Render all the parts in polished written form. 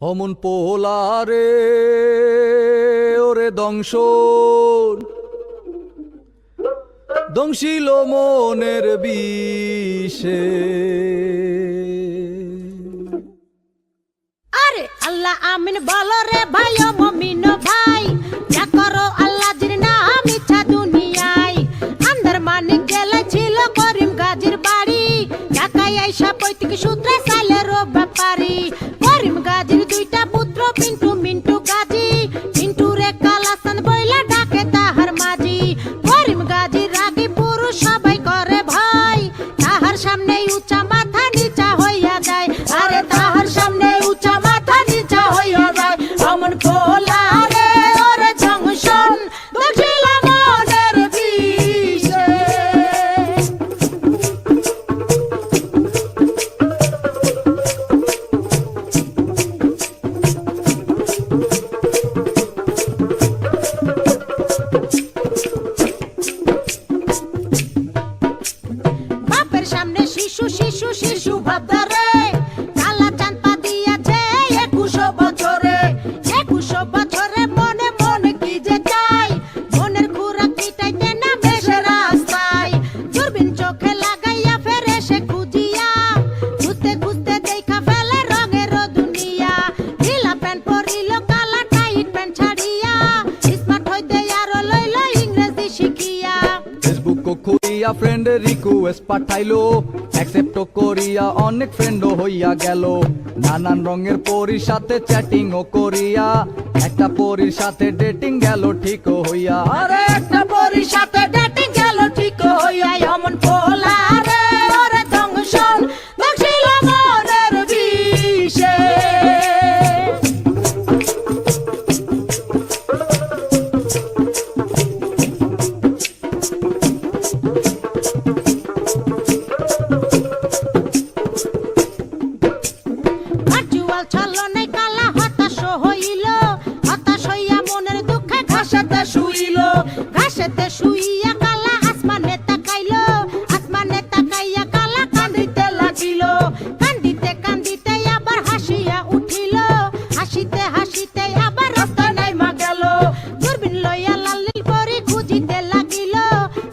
অমন পোলারে ওরে দংশন দংশিল মনের বিষে। আরে আল্লাহ আমিন বলো রে ভাই ও মমিন ভাই, যা করো আল্লাহ জির নাম ইচ্ছা দুনিয়ায়। আন্দার মানিক জেলা ছিল করিম গাজীর বাড়ি, ঢাকায় আইসা পৈতৃক সূত্রে সাইলের ব্যাপারী। করিম গাজীর দুইটা পুত্র পিন্টু মিন্টু গাজী, মিন্টু রে কালাসান বইলা ডাকে তাহার মাঝি। করিম গাজীর রাগী পুরুষ সবাই করে ভয়, তাহার সামনে উঁচা মাথা নিচা হইয়া যায়। আরে তাহার সামনে উঁচা মাথা নিচা হইয়া যায়। অমন পোলারে ওরে জংশন দখিল মনের বিষে। বাপের সামনে শিশু শিশু শিশু ভাবদারে, কালা চাঁদ পা দিয়াছে 21 বছরে। 21 বছরে মনে মনে কি যে চাই, মনের খুরাক মিটাইতে না বেশে রাস্তায়। দূরবীন চোখে লাগাইয়া ফেরে সে খুঁজিয়া, খুঁজতে খুঁজতে দেখা ফেলে রঙের দুনিয়া। ঢিলা প্যান্ট পরিল কালা টাইট প্যান্ট ছাড়িয়া, স্মার্ট হইতে আরো লইল ইংরেজি শিখিয়া। ফেসবুক খুলিয়া ফ্রেন্ডের রিকোয়েস্ট পাঠাইলো, অ্যাকসেপ্ট করিয়া অনেক ফ্রেন্ডও হইয়া গেল। নানান রঙের পরীর সাথে চ্যাটিং ও করিয়া, একটা পরীর সাথে ডেটিং গেল ঠিক হইয়া। আরে একটা পরীর সাথে ডেটিং গেল ঠিক হইয়া। অমন পোলারে ওরে দংশন দখিল মনের বিষে। ভার্চুয়াল ছলনায় কালা হতাশ হইল, হতাশ হইয়া মনের দুঃখে ঘাসেতে শুইল। ঘাসেতে শুইয়া কালা আসমানে তাকাইল, আসমানে তাকাইয়া কালা কান্দিতে লাগিল। কান্দিতে কান্দিতে আবার হাসিয়া উঠিল, হাসিতে হাসিতে আবার রাস্তা নাইমা গেল। দূরবীন লইয়া লালিল পরি খুঁজিতে লাগিল,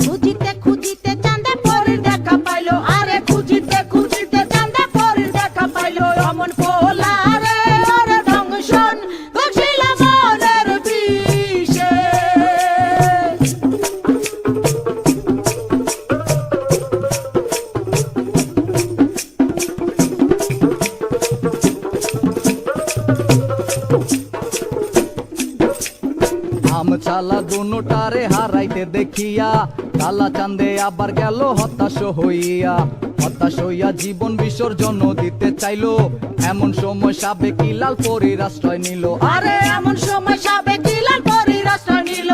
খুঁজিতে খুঁজিতে চাঁদে পরির দেখা পাইল। আরে খুঁজিতে খুঁজিতে চাঁদে পরির দেখা পাইল। অমন পোলারে ওরে দংশন দখিল মনের বিষে। আম চালা দুটারে হারাইতে দেখিয়া, কালা চাঁদে আবার গেল হতাশ হইয়া। হতাশ হইয়া জীবন বিসর্জন দিতে চাইলো, এমন সময় সাবেকি লাল পরীর আশ্রয় নিল। আরে এমন সময় সাবেকি লাল পরীর আশ্রয় নিল।